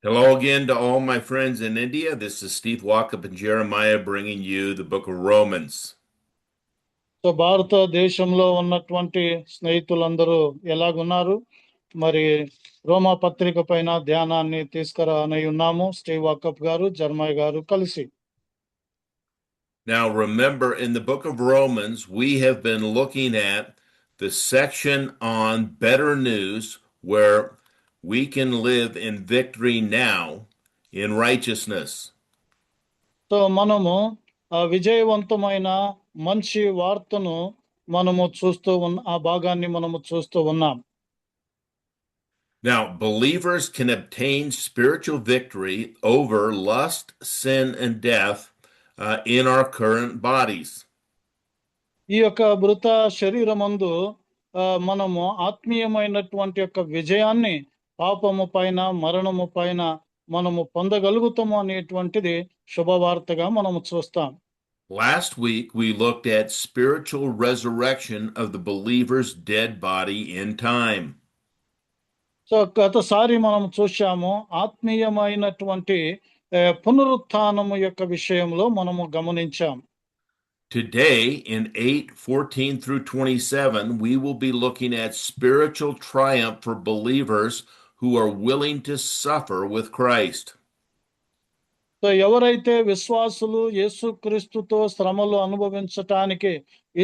Hello again to all my friends in India. This is Steve Walkup and Jeremiah bringing you the book of Romans. So భారతదేశంలో ఉన్నటువంటి స్నేహితులందరూ ఎలాగున్నారు? మరి రోమా పత్రిక పైన ధ్యానాన్ని తీసుకురానై ఉన్నాము. స్టీవ్ వాకప్ గారు, జర్మయ్య గారు కలిసి. Now, remember, in the book of Romans, we have been looking at the section on better news where we can live in victory now in righteousness. So మనము విజయవంతమైన మంచి వార్తను మనము చూస్తూ ఆ భాగాన్ని మనము చూస్తూ ఉన్నాం. Now, believers can obtain spiritual victory over lust, sin, and death in our current bodies. ఈ యొక్క మృత శరీరమందు మనము ఆత్మీయమైనటువంటి యొక్క విజయాన్ని పాపము పైన, మరణము పైన మనము పొందగలుగుతాము అనేటువంటిది శుభవార్తగా మనము చూస్తాం. Last week, we looked at spiritual resurrection of the believer's dead body in time. So గతసారి మనం చూశాము ఆత్మీయమైనటువంటి పునరుత్థానము యొక్క విషయంలో మనము గమనించాం. Today, in 8:14 through 27, we will be looking at spiritual triumph for believers who are willing to suffer with Christ. So ఎవరైతే విశ్వాసులు యేసుక్రీస్తుతో శ్రమలు అనుభవించటానికి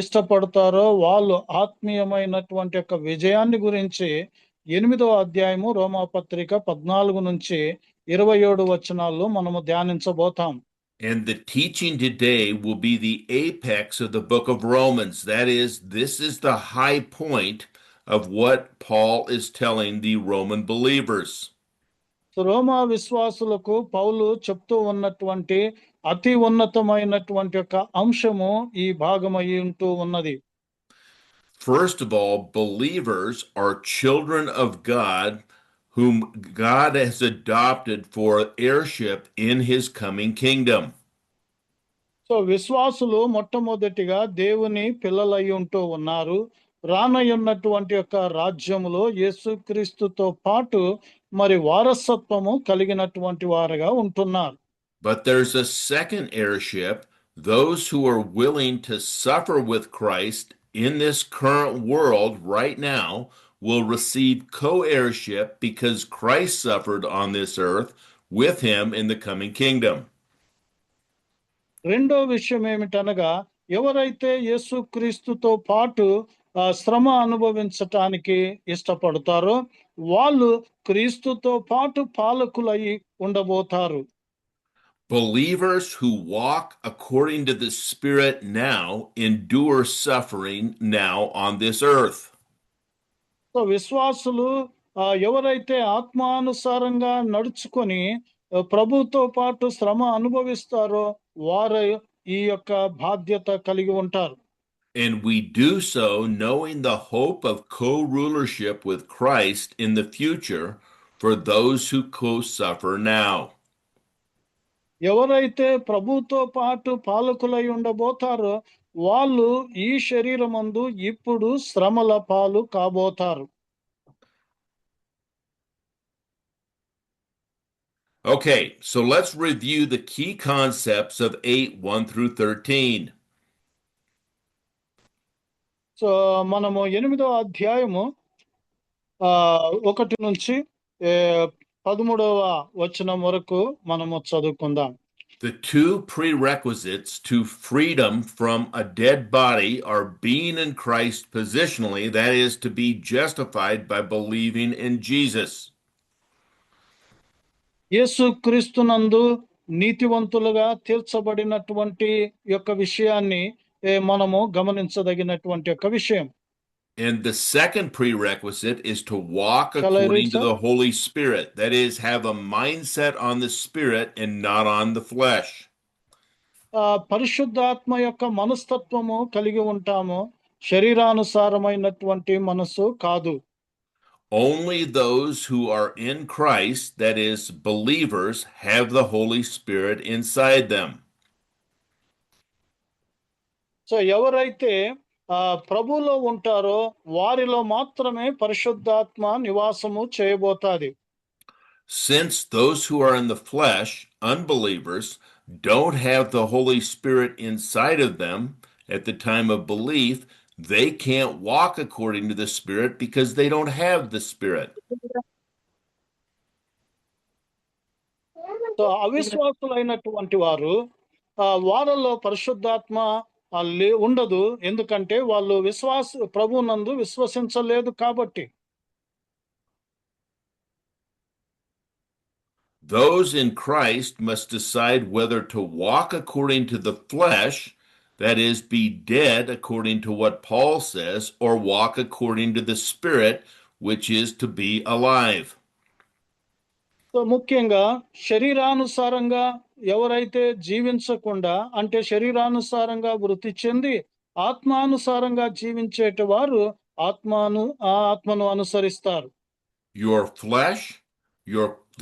ఇష్టపడతారో వాళ్ళు ఆత్మీయమైనటువంటి యొక్క విజయాన్ని గురించి 8వ అధ్యాయము రోమాపత్రిక 14 నుంచి 27 వచనాల్లో మనము ధ్యానించబోతాం. And the teaching today will be the apex of the book of Romans. That is, this is the high point of what Paul is telling the Roman believers. రోమా విశ్వాసులకు పౌలు చెప్తూ ఉన్నటువంటి అతి ఉన్నతమైనటువంటి యొక్క అంశము ఈ భాగమై ఉంటూ ఉన్నది. First of all, believers are children of God whom God has adopted for heirship in his coming kingdom. So విశ్వాసులు మొట్టమొదటిగా దేవుని పిల్లలై ఉంటూ ఉన్నారు. రానయ్యున్నటువంటి యొక్క రాజ్యములో యేసుక్రీస్తుతో పాటు మరి వారసత్వము కలిగినటువంటి వారుగా ఉంటున్నారు. But there's a second heirship, those who are willing to suffer with Christ in this current world right now will receive co-heirship because Christ suffered on this earth with him in the coming kingdom. రెండో విషయం ఏమిటనగా ఎవరైతే యేసుక్రీస్తుతో పాటు శ్రమ అనుభవించటానికి ఇష్టపడతారో వాళ్ళు క్రీస్తుతో పాటు పాలకులై ఉండబోతారు. Believers who walk according to the Spirit now endure suffering now on this earth. So విశ్వాసులు ఎవరైతే ఆత్మానుసారంగా నడుచుకొని ప్రభుతో పాటు శ్రమ అనుభవిస్తారో వారు ఈ యొక్క బాధ్యత కలిగి ఉంటారు. And we do so knowing the hope of co-rulership with Christ in the future for those who co-suffer now. ఎవరైతే ప్రభుతో పాటు పాలకులై ఉండబోతారో వాళ్ళు ఈ శరీరమందు ఇప్పుడు శ్రమల పాలు కాబోతారు. Okay, so let's review the key concepts of 8:1 through 13. So మనము 8వ అధ్యాయము 1 నుంచి 13వ వచనం వరకు మనము చదువుకుందాం. The two prerequisites to freedom from a dead body are being in Christ positionally, that is, to be justified by believing in Jesus. యేసుక్రీస్తునందు నీతివంతులుగా తీర్చబడినటువంటి యొక్క విషయాన్ని మనము గమనించదగినటువంటి యొక్క విషయం. And the second prerequisite is to walk according to the Holy Spirit. That is, have a mindset on the Spirit and not on the flesh. పరిశుద్ధాత్మ యొక్క మనస్తత్వము కలిగి ఉంటాము, శరీరానుసారమైనటువంటి మనసు కాదు. Only those who are in Christ, that is, believers, have the Holy Spirit inside them. So ఎవరైతే ప్రభువులో ఉంటారో వారిలో మాత్రమే పరిశుద్ధాత్మ నివాసము చేయబోతాది. Since those who are in the flesh, unbelievers, don't have the Holy Spirit inside of them at the time of belief, they can't walk according to the Spirit because they don't have the Spirit. So అవిశ్వాసులైనటువంటి వారు వారిలో పరిశుద్ధాత్మ ఉండదు. ఎందుకంటే వాళ్ళు ప్రభునందు విశ్వసించలేదు కాబట్టి. Those in Christ must decide whether to walk according to the flesh, that is, be dead according to what Paul says, or walk according to the Spirit, which is to be alive. So ముఖ్యంగా శరీరానుసారంగా ఎవరైతే జీవించకుండా, అంటే శరీరానుసారంగా వృత్తి చెంది ఆత్మానుసారంగా జీవించేటి వారు ఆత్మను అనుసరిస్తారు. Your flesh,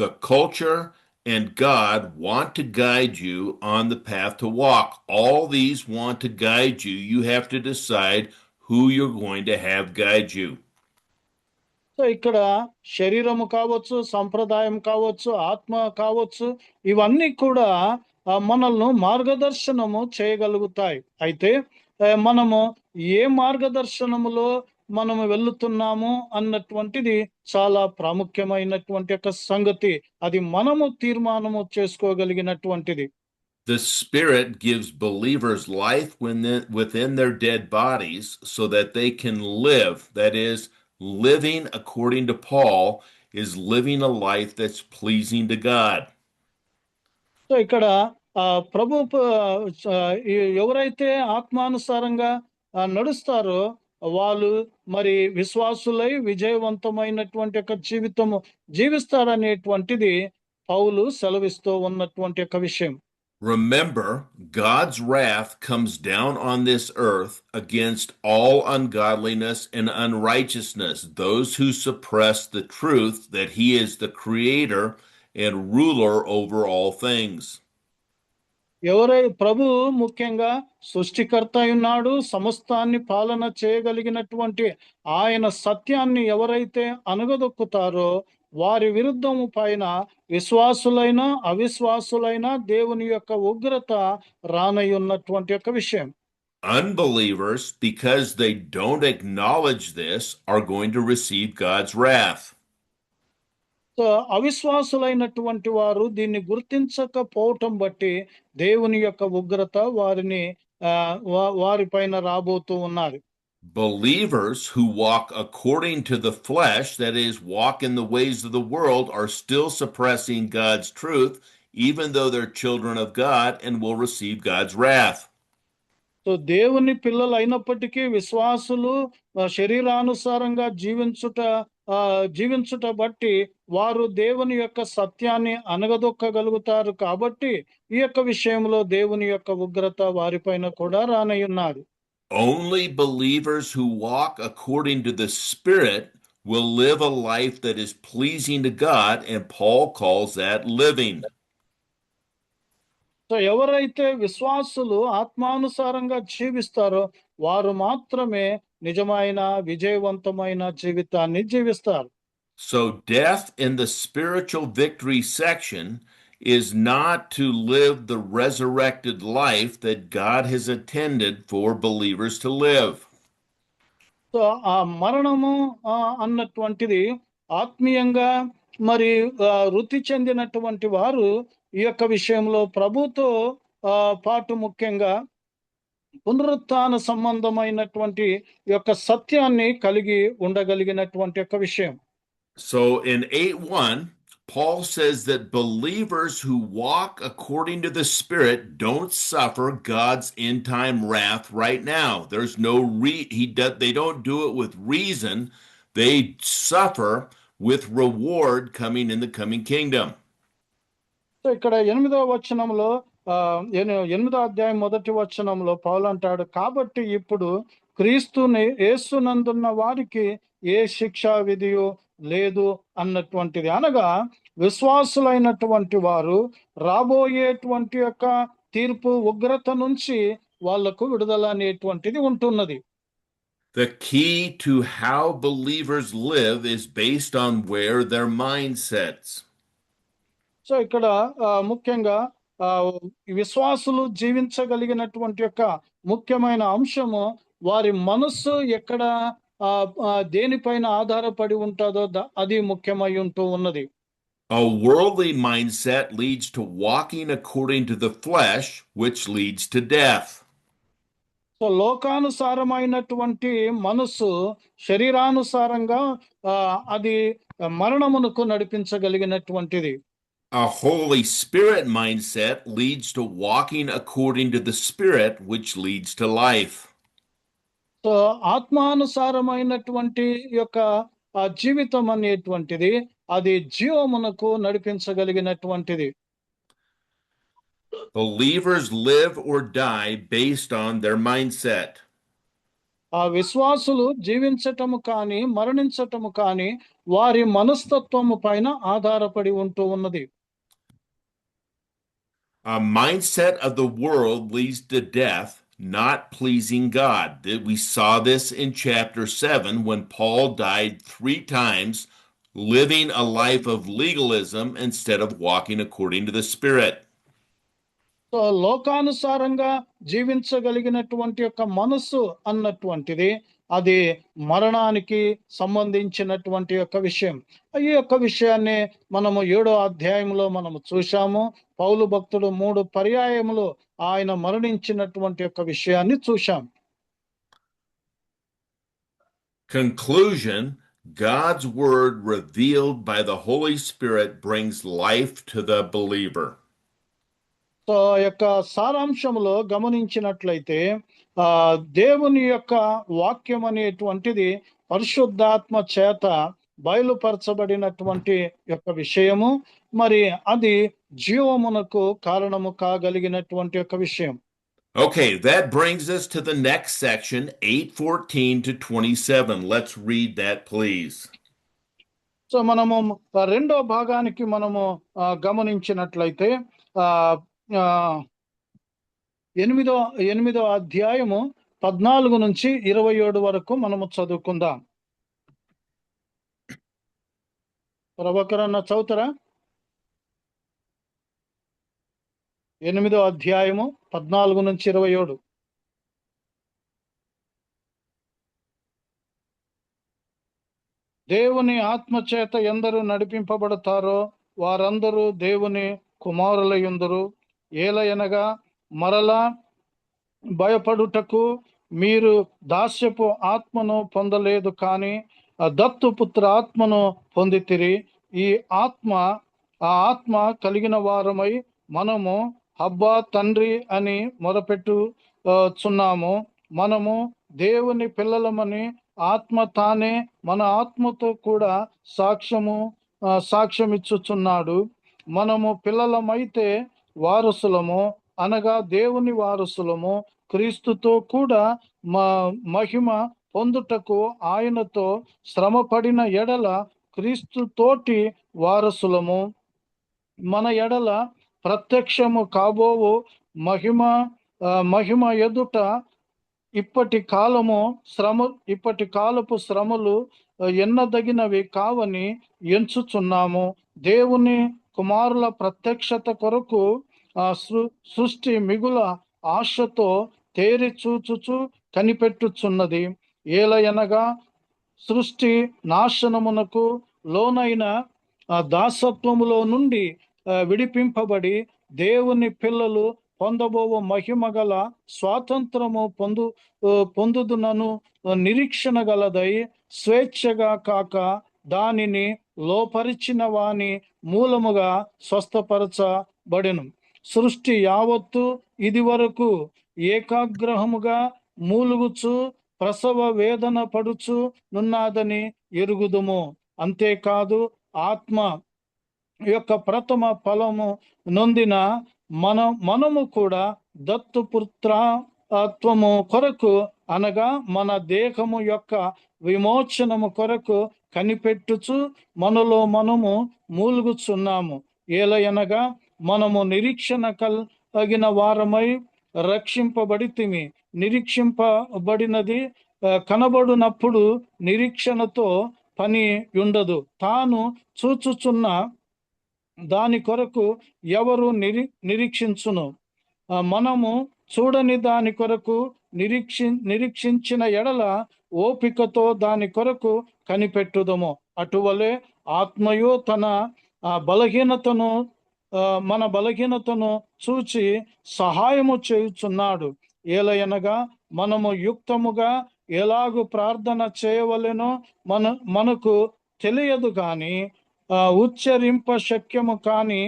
the culture, and God want to guide you on the path to walk. All these want to guide you. You have to decide who you're going to have guide you. So ఇక్కడ శరీరము కావచ్చు, సంప్రదాయం కావచ్చు, ఆత్మ కావచ్చు, ఇవన్నీ కూడా మనల్ని మార్గదర్శనము చేయగలుగుతాయి. అయితే మనము ఏ మార్గదర్శనములో మనము వెళ్తున్నాము అన్నటువంటిది చాలా ప్రాముఖ్యమైనటువంటి ఒక సంగతి. అది మనము తీర్మానము చేసుకోగలిగినటువంటిది. The Spirit gives believers life within their dead bodies so that they can live. That is, living according to Paul is living a life that's pleasing to God. So ఇక్కడ ప్రభు ఎవరైతే ఆత్మానుసారంగా నడుస్తారో వాళ్ళు మరి విశ్వాసులై విజయవంతమైనటువంటి ఒక జీవితము జీవిస్తారనేటువంటిది పౌలు సెలవిస్తూ ఉన్నటువంటి ఒక విషయం. Remember, God's wrath comes down on this earth against all ungodliness and unrighteousness, those who suppress the truth that He is the Creator and ruler over all things. ప్రభు ముఖ్యంగా సృష్టికర్త ఉన్నాడు, సమస్తాన్ని పాలన చేయగలిగినటువంటి ఆయన సత్యాన్ని ఎవరైతే అనగదొక్కుతారో వారి విరుద్ధము పైన విశ్వాసులైన అవిశ్వాసులైన దేవుని యొక్క ఉగ్రత రానయ్యున్నటువంటి ఒక విషయం. Unbelievers, because they don't acknowledge this, are going to receive God's wrath. So అవిశ్వాసులైనటువంటి వారు దీన్ని గుర్తించకపోవటం బట్టి దేవుని యొక్క ఉగ్రత వారిపైన రాబోతూ ఉన్నారు. Believers who walk according to the flesh, that is, walk in the ways of the world, are still suppressing God's truth, even though they're children of God and will receive God's wrath. So దేవుని పిల్లలు అయినప్పటికీ విశ్వాసులు శరీరానుసారంగా జీవించుట బట్టి వారు దేవుని యొక్క సత్యాన్ని అనగదొక్కగలుగుతారు. కాబట్టి ఈ యొక్క విషయంలో దేవుని యొక్క ఉగ్రత వారిపైన కూడా రానయ్యున్నారు. Only believers who walk according to the Spirit will live a life that is pleasing to God, and Paul calls that living. So ఎవరైతే విశ్వాసులు ఆత్మానుసారంగా జీవిస్తారో వారు మాత్రమే నిజమైన విజయవంతమైన జీవితాన్ని జీవిస్తారు. So death in the spiritual victory section is not to live the resurrected life that God has intended for believers to live. So ఆ మరణము అన్నటువంటిది ఆత్మీయంగా మరి వృద్ధి చెందినటువంటి వారు ఈ యొక్క విషయంలో ప్రభుతో పాటు ముఖ్యంగా పునరుత్థాన సంబంధమైనటువంటి యొక్క సత్యాన్ని కలిగి ఉండగలిగినటువంటి యొక్క విషయం. So in 8:1 Paul says that believers who walk according to the Spirit don't suffer God's end-time wrath right now. There's no they don't do it with reason. They suffer with reward coming in the coming kingdom. So ఇక్కడ 8వ వచనంలో 8వ అధ్యాయం 1వ వచనంలో పౌలు అంటాడు, కాబట్టి ఇప్పుడు క్రీస్తుని యేసునందున్న వారికి ఏ శిక్షా విధియు లేదు అన్నటువంటిది. అనగా విశ్వాసులైనటువంటి వారు రాబోయేటువంటి యొక్క తీర్పు ఉగ్రత నుంచి వాళ్లకు విడుదల అనేటువంటిది ఉంటున్నది. The key to how believers live is based on where their mind sets. So ఇక్కడ ముఖ్యంగా ఆ, విశ్వాసులు జీవించగలిగినటువంటి యొక్క ముఖ్యమైన అంశము వారి మనస్సు ఎక్కడ దేనిపైన ఆధారపడి ఉంటుందో అది ముఖ్యమై ఉంటూ ఉన్నది. A worldly mindset leads to walking according to the flesh, which leads to death. So లోకానుసారమైనటువంటి మనస్సు శరీరానుసారంగా అది మరణమునకు నడిపించగలిగినటువంటిది. A Holy Spirit mindset leads to walking according to the Spirit, which leads to life. So ఆత్మానుసారమైనటువంటి యొక్క జీవితం అనేటువంటిది అది జీవమునకు నడిపించగలిగినటువంటిది. Believers live or die based on their mindset. ఆ విశ్వాసులు జీవించటము కానీ మరణించటము కానీ వారి మనస్తత్వము పైన ఆధారపడి ఉంటూ ఉన్నది. A mindset of the world leads to death, not pleasing God. We saw this in chapter 7 when Paul died 3 times, living a life of legalism instead of walking according to the Spirit. So లోకానుసారంగా జీవించగలిగినటువంటి యొక్క మనస్సు అన్నటువంటిది అది మరణానికి సంబంధించినటువంటి యొక్క విషయం. ఈ యొక్క విషయాన్ని మనము 7వ అధ్యాయంలో మనము చూశాము. పౌలు భక్తుడు 3 పర్యాయములు ఆయన మరణించినటువంటి యొక్క విషయాన్ని చూశాం. Conclusion: God's word revealed by the Holy Spirit brings life to the believer. So యొక్క సారాంశంలో గమనించినట్లయితే దేవుని యొక్క వాక్యం అనేటువంటిది పరిశుద్ధాత్మ చేత బయలుపరచబడినటువంటి యొక్క విషయము, మరి అది జీవమునకు కారణము కాగలిగినటువంటి యొక్క విషయం. Okay, that brings us to the next section, 8:14 to 27. Let's read that, please. So మనము రెండో భాగానికి మనము గమనించినట్లయితే 8వ అధ్యాయము 14 నుంచి 27 వరకు మనము చదువుకుందాం. ప్రభాకరన్న చదువుతారా? 8వ అధ్యాయము 14 నుంచి 27. దేవుని ఆత్మచేత ఎందరూ నడిపింపబడతారో వారందరూ దేవుని కుమారులయుందురు. ఏలయనగా మరలా భయపడుటకు మీరు దాస్యపు ఆత్మను పొందలేదు, కానీ దత్తుపుత్ర ఆత్మను పొందితిరి. ఆ ఆత్మ కలిగిన వారమై మనము అబ్బా తండ్రి అని మొరపెట్టుచున్నాము. మనము దేవుని పిల్లలమని ఆత్మ తానే మన ఆత్మతో కూడా సాక్ష్యమిచ్చుచున్నాడు. మనము పిల్లలమైతే వారసులము, అనగా దేవుని వారసులము, క్రీస్తుతో కూడా మహిమ పొందుటకు ఆయనతో శ్రమపడిన ఎడల క్రీస్తుతోటి వారసులము. మన ఎడల ప్రత్యక్షము కాబోవు మహిమ ఎదుట ఇప్పటి కాలపు శ్రమలు ఎన్నదగినవి కావని ఎంచుచున్నాము. దేవుని కుమారుల ప్రత్యక్షత కొరకు సృష్టి మిగుల ఆశతో తేరి చూచుచు కనిపెట్టుచున్నది. ఏలయనగా సృష్టి నాశనమునకు లోనైన దాసత్వములో నుండి విడిపింపబడి దేవుని పిల్లలు పొందబోవు మహిమ గల స్వాతంత్రము పొందుదునను నిరీక్షణ గలదై స్వేచ్ఛగా కాక దానిని లోపరిచిన వాని మూలముగా స్వస్థపరచబడెను. సృష్టి యావత్తు ఇది వరకు ఏకాగ్రహముగా మూలుగుచు ప్రసవ వేదన పడుచు నున్నాదని ఎరుగుదుము. అంతేకాదు ఆత్మ యొక్క ప్రథమ ఫలము నొందిన మనము కూడా దత్తుపుత్రత్వము కొరకు, అనగా మన దేహము యొక్క విమోచనము కొరకు కనిపెట్టుచు మనలో మనము మూలుగుచున్నాము. ఏలయనగా మనము నిరీక్షణ కలిగిన వారమై రక్షింపబడితిమి. నిరీక్షింపబడినది కనబడునప్పుడు నిరీక్షణతో పని ఉండదు. తాను చూచుచున్న దాని కొరకు ఎవరు నిరీక్షించును? మనము చూడని దాని కొరకు నిరీక్షించిన ఎడల ఓపికతో దాని కొరకు కనిపెట్టుదము. అటువలే ఆత్మయు తన బలహీనతను మన బలహీనతను చూచి సహాయము చేయుచున్నాడు. ఏలయనగా మనము యుక్తముగా ఎలాగు ప్రార్థన చేయవలెనో మనకు తెలియదు గాని ఉచ్చరింప శక్యము కాని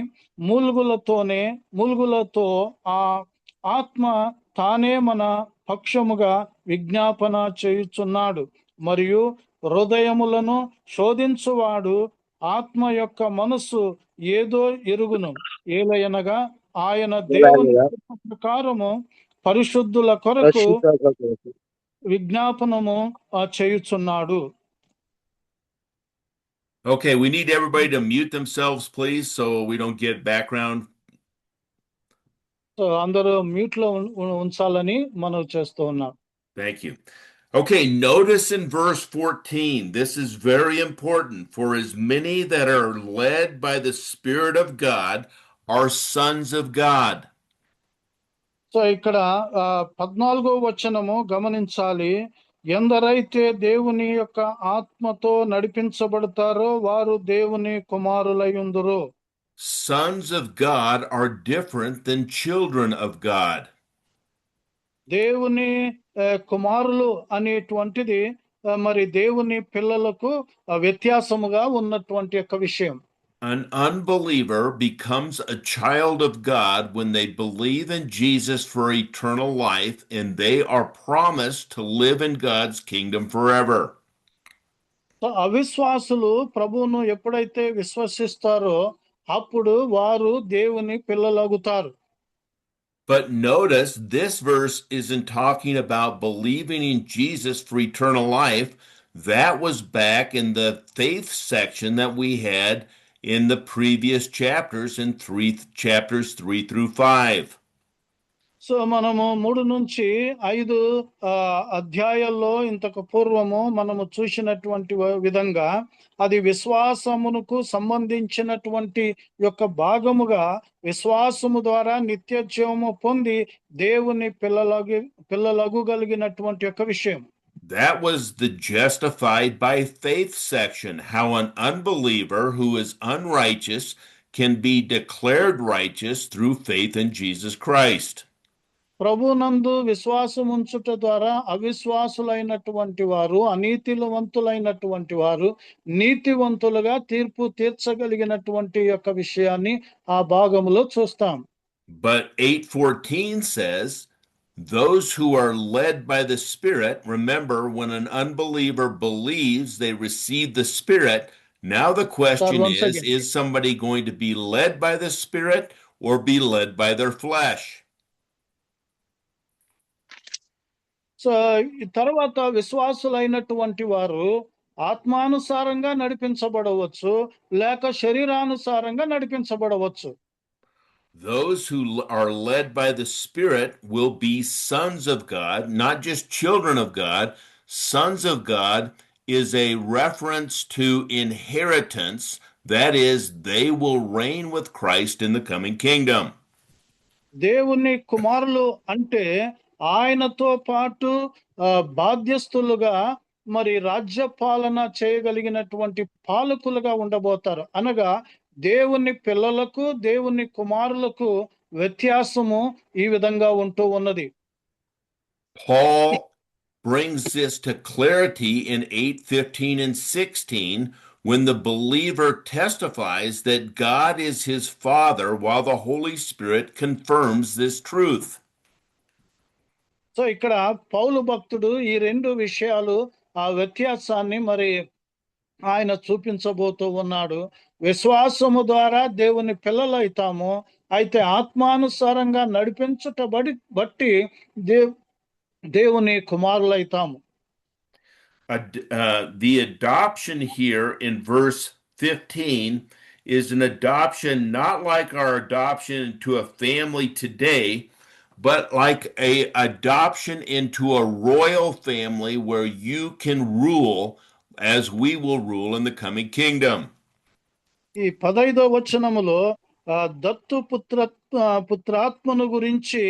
మూల్గులతో ఆ ఆత్మ తానే మన పక్షముగా విజ్ఞాపన చేయుచున్నాడు. మరియు హృదయములను శోధించువాడు ఆత్మ యొక్క మనస్సు ఏదో ఎరుగును. ఏలయనగా ఆయన దేవుని ప్రకారము పరిశుద్ధుల కొరకు విజ్ఞాపనము చేయుచున్నాడు. Okay, we need everybody to mute themselves, please, so we don't get background. So అందరూ మ్యూట్ లో ఉంచాలని మనవి చేస్తూ ఉన్నాం. Thank you. Okay, notice in verse 14, this is very important. For as many that are led by the Spirit of God are sons of God. So ఇక్కడ 14వ వచనము గమనించాలి. ఎందరైతే దేవుని యొక్క ఆత్మతో నడిపించబడతారో వారు దేవుని కుమారులయుందురు. Sons of God are different than children of God. దేవుని కుమారులు అనేటువంటిది మరి దేవుని పిల్లలకు వ్యత్యాసముగా ఉన్నటువంటి యొక్క విషయం. An unbeliever becomes a child of God when they believe in Jesus for eternal life and they are promised to live in God's kingdom forever. అవిశ్వాసులు ప్రభువును ఎప్పుడైతే విశ్వసిస్తారో అప్పుడు వారు దేవుని పిల్లలగుతారు. But notice this verse isn't talking about believing in Jesus for eternal life. That was back in the faith section that we had in the previous chapters, in chapters 3 through 5. So మనము 3 నుంచి 5 అధ్యాయాల్లో ఇంతకు పూర్వము మనము చూసినటువంటి విధంగా అది విశ్వాసమునకు సంబంధించినటువంటి యొక్క భాగముగా విశ్వాసము ద్వారా నిత్య జీవము పొంది దేవుని పిల్లలగుగలిగినటువంటి యొక్క విషయం. That was the justified by faith section, how an unbeliever who is unrighteous can be declared righteous through faith in Jesus Christ. ప్రభునందు విశ్వాసం ఉంచుట ద్వారా అవిశ్వాసులైనటువంటి వారు అనీతివంతులైనటువంటి వారు నీతివంతులుగా తీర్పు తీర్చగలిగినటువంటి యొక్క విషయాన్ని ఆ భాగములో చూస్తాం. But 8:14 says, those who are led by the Spirit, remember when an unbeliever believes, they receive the Spirit. Now the question is somebody going to be led by the Spirit or be led by their flesh? So తర్వాత విశ్వాసులైనటువంటి వారు ఆత్మానుసారంగా నడిపించబడవచ్చు లేక శరీరానుసారంగా నడిపించబడవచ్చు. Those who are led by the Spirit will be sons of God, not just children of God. Sons of God is a reference to inheritance. That is, they will reign with Christ in the coming kingdom. దేవుని కుమారులు అంటే ఆయనతో పాటు బాధ్యస్థులుగా మరి రాజ్య పాలన చేయగలిగినటువంటి పాలకులుగా ఉండబోతారు. అనగా దేవుని పిల్లలకు దేవుని కుమారులకు వ్యత్యాసము ఈ విధంగా ఉంటూ ఉన్నది. Paul brings this to clarity in 8:15 and 16 when the believer testifies that God is his Father while the Holy Spirit confirms this truth. So ఇక్కడ పౌలు భక్తుడు ఈ రెండు విషయాలు ఆ వ్యత్యాసాన్ని మరి ఆయన చూపించబోతూ ఉన్నాడు. విశ్వాసము ద్వారా దేవుని పిల్లలైతాము, అయితే ఆత్మానుసారంగా నడిపించుట బట్టి దేవుని కుమారులైతాము. The adoption here in verse 15 is an adoption not like our adoption to a family today, but like a adoption into a royal family where you can rule as we will rule in the coming kingdom. ఈ 15వ వచనములో దత్తు పుత్రాత్మను గురించి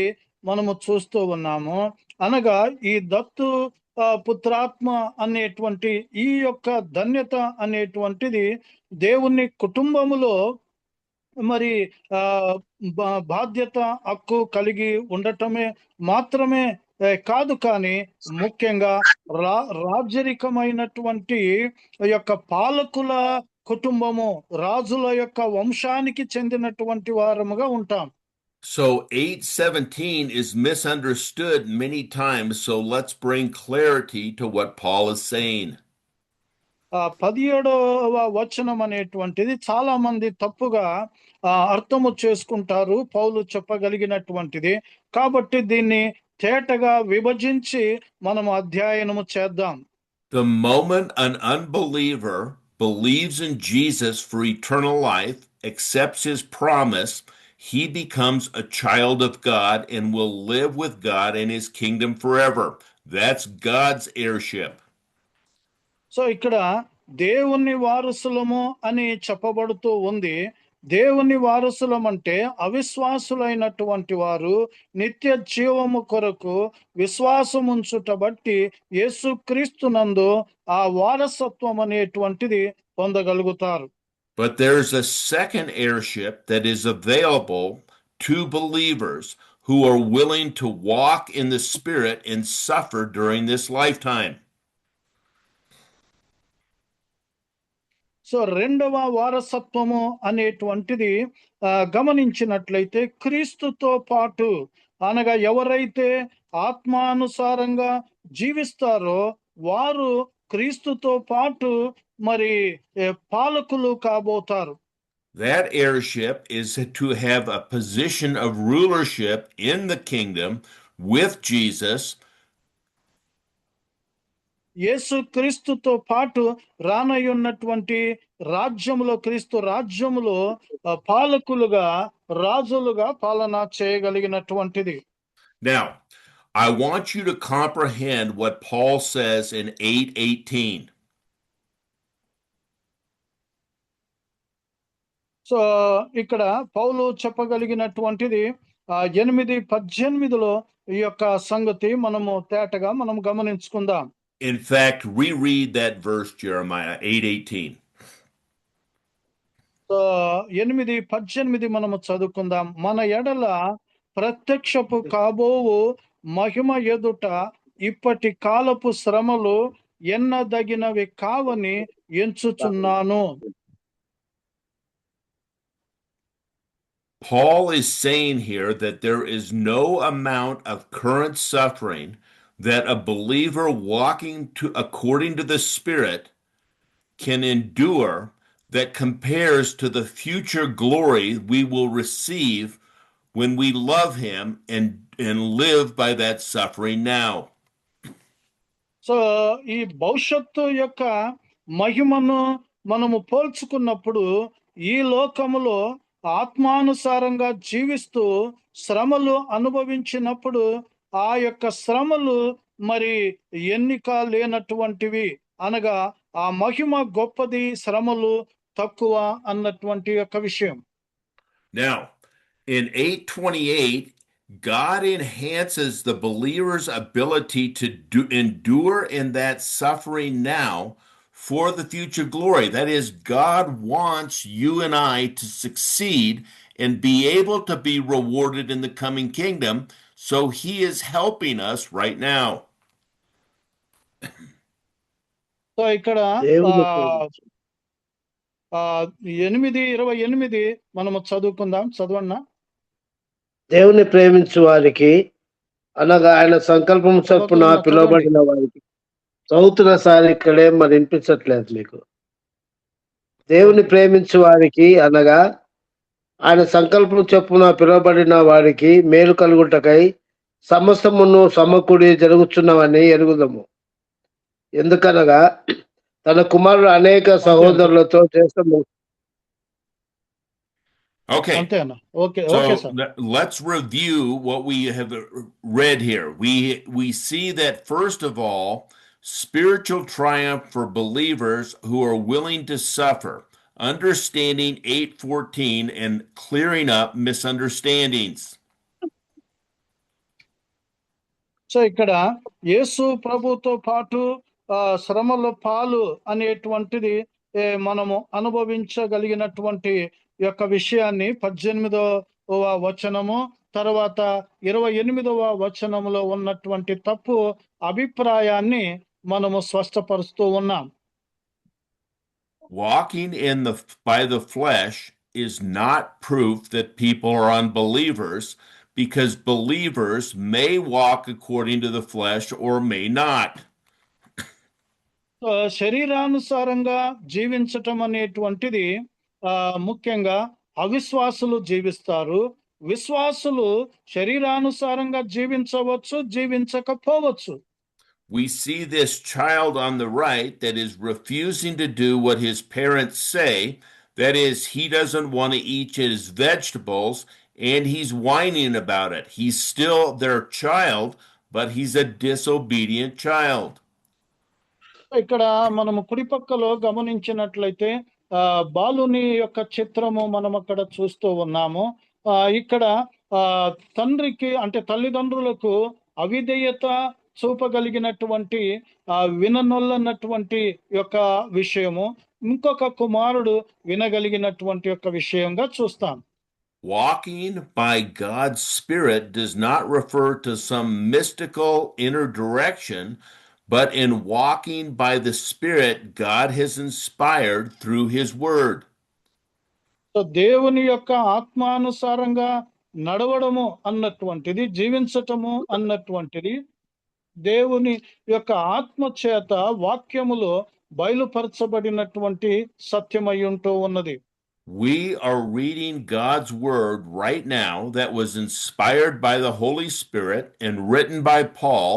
మనము చూస్తూ ఉన్నాము. అనగా ఈ దత్తు పుత్రాత్మ అనేటువంటి ఈ యొక్క ధన్యత అనేటువంటిది దేవుని కుటుంబములో మరి ఆ బాధ్యత హక్కు కలిగి ఉండటమే మాత్రమే కాదు, కానీ ముఖ్యంగా రాజరికమైనటువంటి యొక్క పాలకుల కుటుంబము, రాజుల యొక్క వంశానికి చెందినటువంటి వారముగా ఉంటాం. So 8:17 is misunderstood many times, so let's bring clarity to what Paul is saying. 17వ వచనం అనేటువంటిది చాలా మంది తప్పుగా అర్థము చేసుకుంటారు పౌలు చెప్పగలిగినటువంటిది. కాబట్టి దీన్ని తేటగా విభజించి మనం అధ్యయనము చేద్దాం. The moment an unbeliever believes in Jesus for eternal life, accepts his promise, he becomes a child of God and will live with God in his kingdom forever. That's God's heirship. So ఇక్కడ దేవుని వారసులము అని చెప్పబడుతూ ఉంది. దేవుని వారసులం అంటే అవిశ్వాసులైనటువంటి వారు నిత్య జీవము కొరకు విశ్వాసముంచుట బట్టి యేసుక్రీస్తునందు ఆ వారసత్వం అనేటువంటిది పొందగలుగుతారు. But there's a second heirship that is available to believers who are willing to walk in the Spirit and suffer during this lifetime. So రెండవ వారసత్వము అనేటువంటిది గమనించినట్లయితే క్రీస్తుతో పాటు, అనగా ఎవరైతే ఆత్మానుసారంగా జీవిస్తారో వారు క్రీస్తుతో పాటు మరి పాలకులు కాబోతారు. That heirship is to have a position of rulership in the kingdom with Jesus. యేసు క్రీస్తుతో పాటు రానయ్యున్నటువంటి రాజ్యములో, క్రీస్తు రాజ్యములో పాలకులుగా, రాజులుగా పాలన చేయగలిగినటువంటిది. Now, I want you to comprehend what Paul says in 8:18. So ఇక్కడ పౌలు చెప్పగలిగినటువంటిది 8:18లో ఈ యొక్క సంగతి మనము తేటగా మనం గమనించుకుందాం. In fact, reread that verse, Jeremiah 8:18. So 8:18 మనము చదువుకుందాం. మన ఎడల ప్రత్యక్షపు కాబోవు మహిమ ఎదుట ఇప్పటి కాలపు శ్రమలు ఎన్నదగినవి కావని ఎంచుచున్నాను. Paul is saying here that there is no amount of current suffering that a believer walking according to the Spirit can endure that compares to the future glory we will receive when we love him and live by that suffering now. So ఈ భవిష్యత్తు యొక్క మహిమను మనము పోల్చుకున్నప్పుడు ఈ లోకములో ఆత్మానుసారంగా జీవిస్తూ శ్రమలు అనుభవించినప్పుడు ఆ యొక్క శ్రమలు మరి ఎన్నిక లేనటువంటివి, అనగా ఆ మహిమ గొప్పది, శ్రమలు తక్కువ అన్నటువంటి యొక్క విషయం. Now, in 8:28, God enhances the believer's ability to endure in that suffering now for the future glory. That is, God wants you and I to succeed and be able to be rewarded in the coming kingdom. So he is helping us right now. So ఇక్కడ 8:28 మనము చదువుకుందాం. చదవన్నా. దేవుని ప్రేమించు వారికి, అనగా ఆయన సంకల్పం చొప్పున పిలువబడిన వారికి. చదువుతున్న సార్ ఇక్కడే మరి వినిపించట్లేదు మీకు. దేవుని ప్రేమించు వారికి, అనగా ఆయన సంకల్పం చొప్పున పిలువబడిన వారికి మేలు కలుగుటకై సమస్తమును సమకూడి జరుగుతున్నవని ఎరుగుదము. ఎందుకనగా తన కుమారుడు అనేక సహోదరులతో చేస్తాము. Okay. So let's review what we have read here. We see that first of all, spiritual triumph for believers who are willing to suffer. understanding 8:14 and clearing up misunderstandings. So ఇక్కడ యేసు ప్రభుతో పాటు శ్రమల పాలు అనేటువంటిది మనము అనుభవించగలిగినటువంటి యొక్క విషయాన్ని 18వ వచనము తర్వాత 28వ వచనములో ఉన్నటువంటి తప్పు అభిప్రాయాన్ని మనము స్పష్టపరుస్తూ ఉన్నాం. Walking by the flesh is not proof that people are unbelievers, because believers may walk according to the flesh or may not. శరీరానుసారంగా జీవించటం అనేటువంటిది ముఖ్యంగా అవిశ్వాసులు జీవిస్తారు. విశ్వాసులు శరీరానుసారంగా జీవించవచ్చు, జీవించకపోవచ్చు. We see this child on the right that is refusing to do what his parents say. That is, he doesn't want to eat his vegetables, and he's whining about it. He's still their child, but he's a disobedient child. ఇక్కడ మనము కుడిపక్కలో గమనించినట్లయితే బాలుని యొక్క చిత్రము మనం అక్కడ చూస్తూ ఉన్నాము. ఇక్కడ తండ్రికి అంటే తల్లిదండ్రులకు అవిధేయత చూపగలిగినటువంటి విననొల్లన్నటువంటి యొక్క విషయము, ఇంకొక కుమారుడు వినగలిగినటువంటి యొక్క విషయంగా చూస్తాం. Walking by God's Spirit does not refer to some mystical inner direction, but in walking by the Spirit, God has inspired through His Word. So దేవుని యొక్క ఆత్మానుసారంగా నడవడము అన్నటువంటిది, జీవించటము అన్నటువంటిది దేవుని యొక్క ఆత్మ చేత వాక్యములో బయలుపరచబడినటువంటి సత్యమై ఉంటూ ఉన్నది. We are reading God's Word right now that was inspired by the Holy Spirit and written by Paul,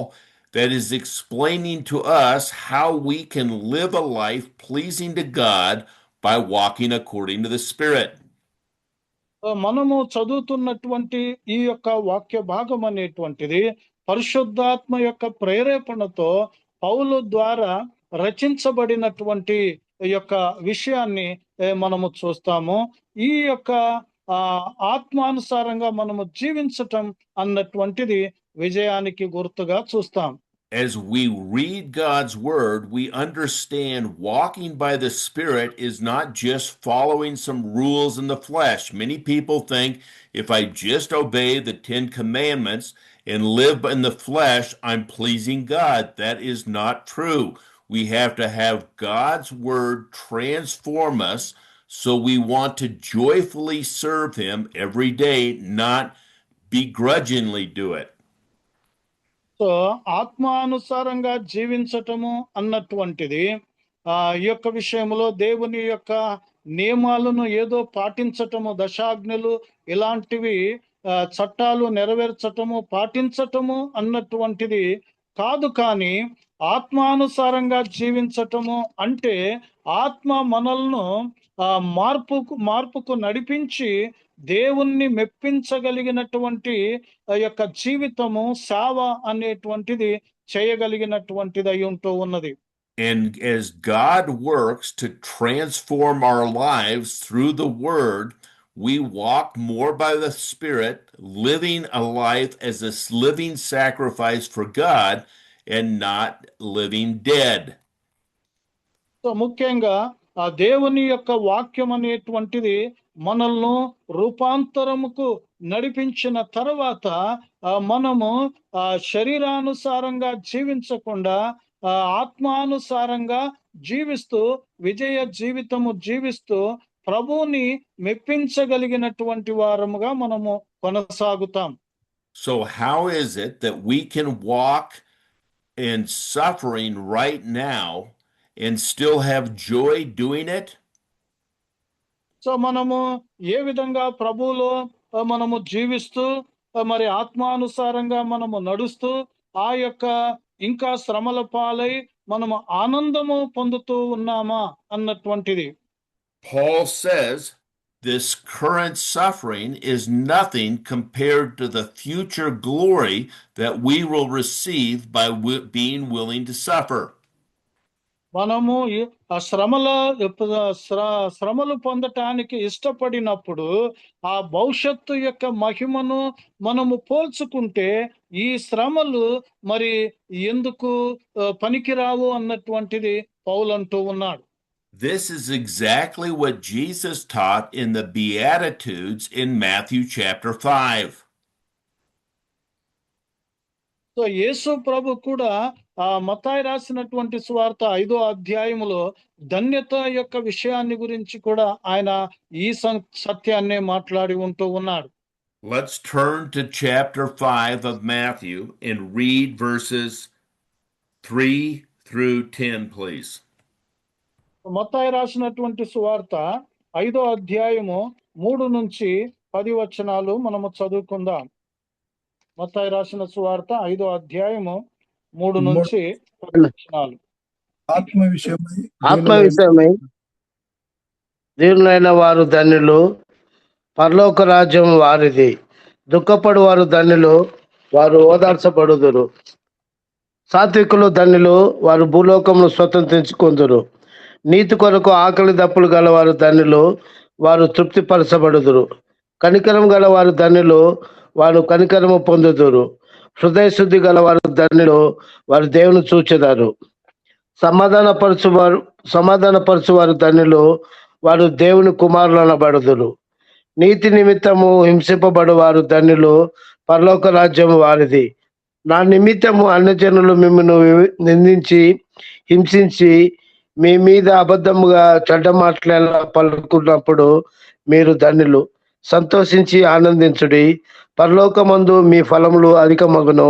that is explaining to us how we can live a life pleasing to God by walking according to the Spirit. మనము చదువుతున్నటువంటి ఈ యొక్క వాక్య భాగం అనేటువంటిది పరిశుద్ధాత్మ యొక్క ప్రేరేపణతో పౌలు ద్వారా రచించబడినటువంటి యొక్క విషయాన్ని మనము చూస్తాము. ఈ యొక్క ఆత్మానుసారంగా మనము జీవించటం అన్నటువంటిది విజయానికి గుర్తుగా చూస్తాం. As we read God's Word, we understand walking by the Spirit is not just following some rules in the flesh. Many people think if I just obey the 10 Commandments and live in the flesh, I'm pleasing God. That is not true. We have to have God's Word transform us, so we want to joyfully serve Him every day, not begrudgingly do it. So ఆత్మానుసారంగా జీవించటము అన్నటువంటిది ఈ యొక్క విషయంలో దేవుని యొక్క నియమాలను ఏదో పాటించటము, దశాజ్ఞలు ఇలాంటివి చట్టాలు నెరవేర్చటము, పాటించటము అన్నటువంటిది కాదు. కానీ ఆత్మానుసారంగా జీవించటము అంటే ఆత్మ మనల్ని మార్పుకు నడిపించి దేవుణ్ణి మెప్పించగలిగినటువంటి యొక్క జీవితము, సేవ అనేటువంటిది చేయగలిగినటువంటిది అయి ఉంటూ ఉన్నది. And as God works to transform our lives through the Word, we walk more by the Spirit, living a life as a living sacrifice for God and not living dead. So ముఖ్యంగా ఆ దేవుని యొక్క వాక్యం అనేటువంటిది మనల్ని రూపాంతరముకు నడిపించిన తర్వాత మనము శరీరానుసారంగా జీవించకుండా ఆత్మానుసారంగా జీవిస్తూ విజయ జీవితము జీవిస్తూ ప్రభువుని మెప్పించగలిగినటువంటి వారముగా మనము కొనసాగుతాం. So how is it that we can walk in suffering right now and still have joy doing it? So మనము ఏ విధంగా ప్రభువులో మనము జీవిస్తూ మరి ఆత్మానుసారంగా మనము నడుస్తూ ఆ యొక్క ఇంకా శ్రమల పాలై మనము ఆనందము పొందుతూ ఉన్నామా అన్నటువంటిది. Paul says this current suffering is nothing compared to the future glory that we will receive by being willing to suffer. మనము ఆ శ్రమలు పొందటానికి ఇష్టపడినప్పుడు ఆ భవిష్యత్తు యొక్క మహిమను మనము పోల్చుకుంటే ఈ శ్రమలు మరి ఎందుకు పనికిరావు అన్నటువంటిది పౌలు అంటూ ఉన్నాడు. This is exactly what Jesus taught in the Beatitudes in Matthew chapter 5. So యేసు ప్రభు కూడా ఆ మత్తాయి రాసినటువంటి సువార్త 5వ అధ్యాయములో ధన్యత యొక్క విషయాన్ని గురించి కూడా ఆయన ఈ సత్యాన్నే మాట్లాడి ఉంటూ ఉన్నాడు. Let's turn to chapter 5 of Matthew and read verses 3 through 10, please. మత్తాయి రాసినటువంటి సువార్త 5వ అధ్యాయము 3 నుంచి 10 వచనాలు మనము చదువుకుందాం. మత్తాయి రాసిన సువార్త 5వ అధ్యాయము 3 నుంచి 10 వచనాలు. ఆత్మ విషయమై దీనులైన వారు ధన్యులు, పరలోక రాజ్యం వారిది. దుఃఖపడు వారు ధన్యులు, వారు ఓదార్చబడుదురు. సాత్వికులు ధన్యులు, వారు భూలోకమును స్వతంత్రించుకొందురు. నీతి కొరకు ఆకలి దప్పులు గలవారు ధన్యులు, వారు తృప్తిపరచబడుదురు. కనికరం గలవారు ధన్యులు, వారు కనికరము పొందుదురు. హృదయ శుద్ధి గలవారు ధన్యులు, వారు దేవుని చూచెదారు. సమాధానపరచువారు ధన్యులు, వారు దేవుని కుమారులు అనబడుదురు. నీతి నిమిత్తము హింసింపబడు వారు ధన్యులు, పరలోక రాజ్యం వారిది. నా నిమిత్తము అన్యజనులు మిమ్మల్ని నిందించి హింసించి మీ మీద అబద్ధముగా చెడ్డ మాటలు పలుకున్నప్పుడు మీరు ధన్యులు. సంతోషించి ఆనందించుడి, పరలోకమందు మీ ఫలములు అధికమగును.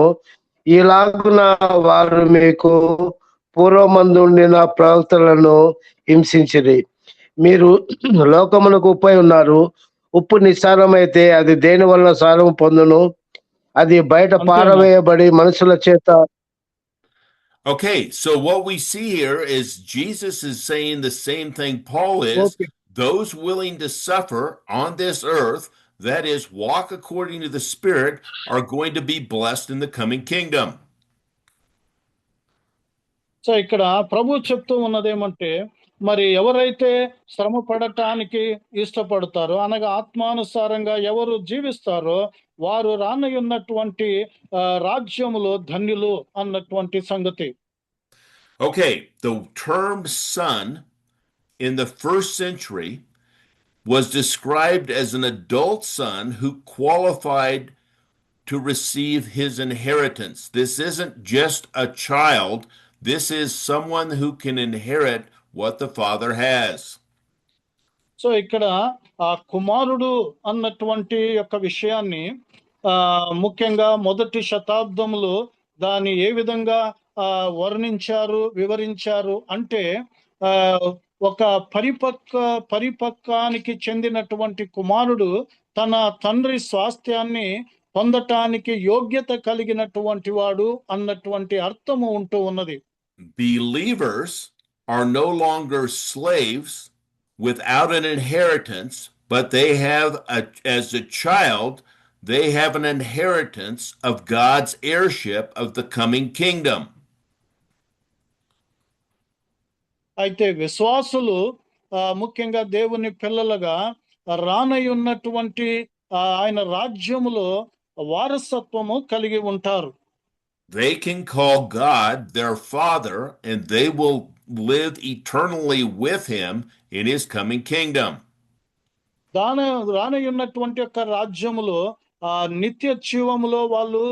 ఇలాగున వారు మీకు పూర్వమందుండిన ప్రవక్తలను హింసించిరి. మీరు లోకమునకు ఉప్పై ఉన్నారు. ఉప్పు నిస్సారమైతే అది దేని వల్ల సారము పొందును? అది బయట పారవేయబడి మనుషుల చేత. Okay, so what we see here is Jesus is saying the same thing Paul is. Okay. Those willing to suffer on this earth, that is, walk according to the Spirit, are going to be blessed in the coming kingdom. So ఇక్కడ ప్రభు చెప్తూ ఉన్నదేమంటే, మరి ఎవరైతే శ్రమ పడటానికి ఇష్టపడతారో అనగా ఆత్మానుసారంగా ఎవరు జీవిస్తారో వారు రానయున్నటువంటి రాజ్యములో ధన్యులు అన్నటువంటి సంగతి. Okay, the term son in the first century was described as an adult son who qualified to receive his inheritance. This isn't just a child. This is someone who can inherit what the father has. So ఇక్కడ ఆ కుమారుడు అన్నటువంటి యొక్క విషయాన్ని ముఖ్యంగా మొదటి శతాబ్దంలో దాన్ని ఏ విధంగా వివరించారు అంటే ఒక పరిపక్వానికి చెందినటువంటి కుమారుడు తన తండ్రి స్వాస్థ్యాన్ని పొందటానికి యోగ్యత కలిగినటువంటి వాడు అన్నటువంటి అర్థము ఉంటూ ఉన్నది. Believers are no longer slaves without an inheritance, but they have, as a child, they have an inheritance of God's heirship of the coming kingdom. అయితే విశ్వాసులు ముఖ్యంగా దేవుని పిల్లలుగా రానయున్నటువంటి ఆయన రాజ్యములో వారసత్వము కలిగి ఉంటారు. They can call God their father and they will live eternally with him in his coming kingdom. రానయున్నటువంటి యొక్క రాజ్యములో నిత్య జీవములో వాళ్ళు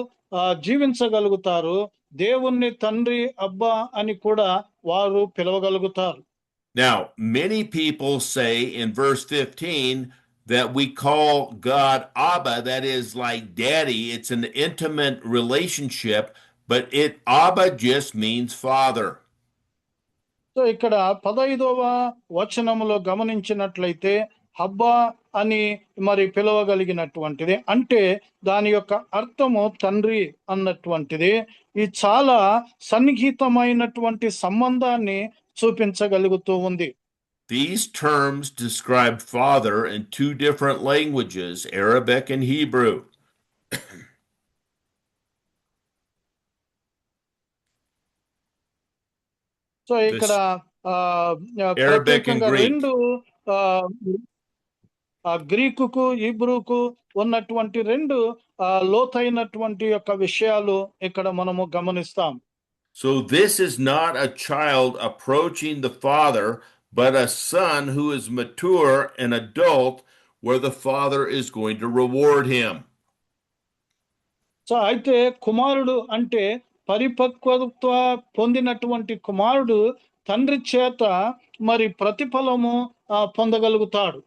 జీవించగలుగుతారు. దేవుణ్ణి తండ్రి అబ్బా అని కూడా వారు పిలవగలుగుతారు. Now, many people say in verse 15 that we call God Abba, that is like daddy. It's an intimate relationship, but Abba just means father. So ఇక్కడ 15వ వచనములో గమనించినట్లయితే హబ్బా అని మరి పిలవగలిగినటువంటిది, అంటే దాని యొక్క అర్థము తండ్రి అన్నటువంటిది. ఈ చాలా సన్నిహితమైనటువంటి సంబంధాన్ని చూపించగలుగుతూ ఉంది. These terms describe father in two different languages, Arabic and Hebrew. So ఇక్కడ Arabic and ప్రత్యేకంగా Greek. రెండు గ్రీకుకు హీబ్రూకు ఉన్నటువంటి రెండు లోతైనటువంటి యొక్క విషయాలు ఇక్కడ మనము గమనిస్తాం. So this is not a child approaching the father, but a son who is mature and adult, where the father is going to reward him. So అయితే కుమారుడు అంటే పరిపక్వత పొందినటువంటి కుమారుడు తండ్రి చేత మరి ప్రతిఫలము పొందగలుగుతాడు.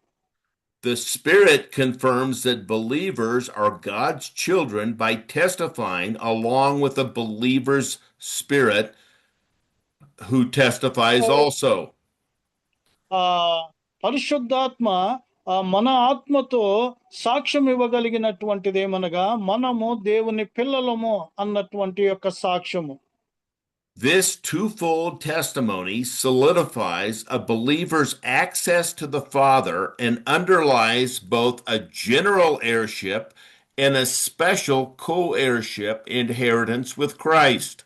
The Spirit confirms that believers are God's children by testifying along with the believer's spirit who testifies also. పరిశుద్ధాత్మ మన ఆత్మతో సాక్ష్యం ఇవ్వగలిగినటువంటిది ఏమనగా మనము దేవుని పిల్లలము అన్నటువంటి యొక్క సాక్ష్యము. This twofold testimony solidifies a believer's access to the Father and underlies both a general heirship and a special co-heirship inheritance with Christ.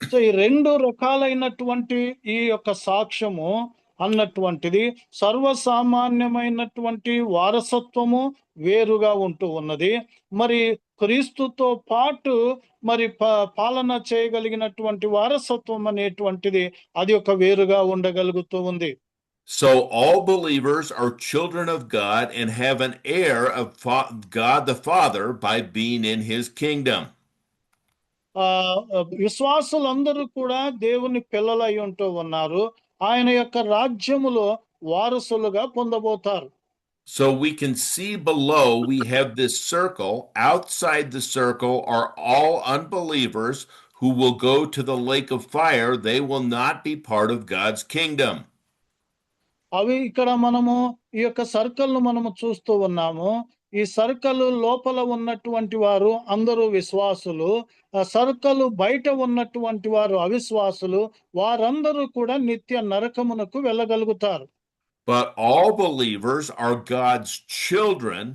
So ఈ రెండు రకాలైనటువంటి ఈ యొక్క సాక్ష్యము అన్నటువంటిది సర్వసామాన్యమైనటువంటి వారసత్వము వేరుగా ఉంటూ ఉన్నది. మరి క్రీస్తుతో పాటు మరి పాలన చేయగలిగినటువంటి వారసత్వం అనేటువంటిది అది ఒక వేరుగా ఉండగలుగుతూ ఉంది. So all believers are children of God and have an heir of God the Father by being in his kingdom. విశ్వాసులందరూ కూడా దేవుని పిల్లలై ఉంటూ ఉన్నారు. ఆయన యొక్క రాజ్యములో వారసులుగా పొందబోతారు. So we can see below we have this circle. Outside the circle are all unbelievers who will go to the lake of fire. They will not be part of God's kingdom. అవి ఇక్కడ మనము ఈ యొక్క circle ను మనము చూస్తూ ఉన్నాము. ఈ సర్కిల్ లోపల ఉన్నటువంటి వారు అందరూ విశ్వాసులు, సర్కిల్ బయట ఉన్నటువంటి వారు అవిశ్వాసులు. వారందరూ కూడా నిత్య నరకమునకు వెళ్ళగలుగుతారు. But all believers are God's children,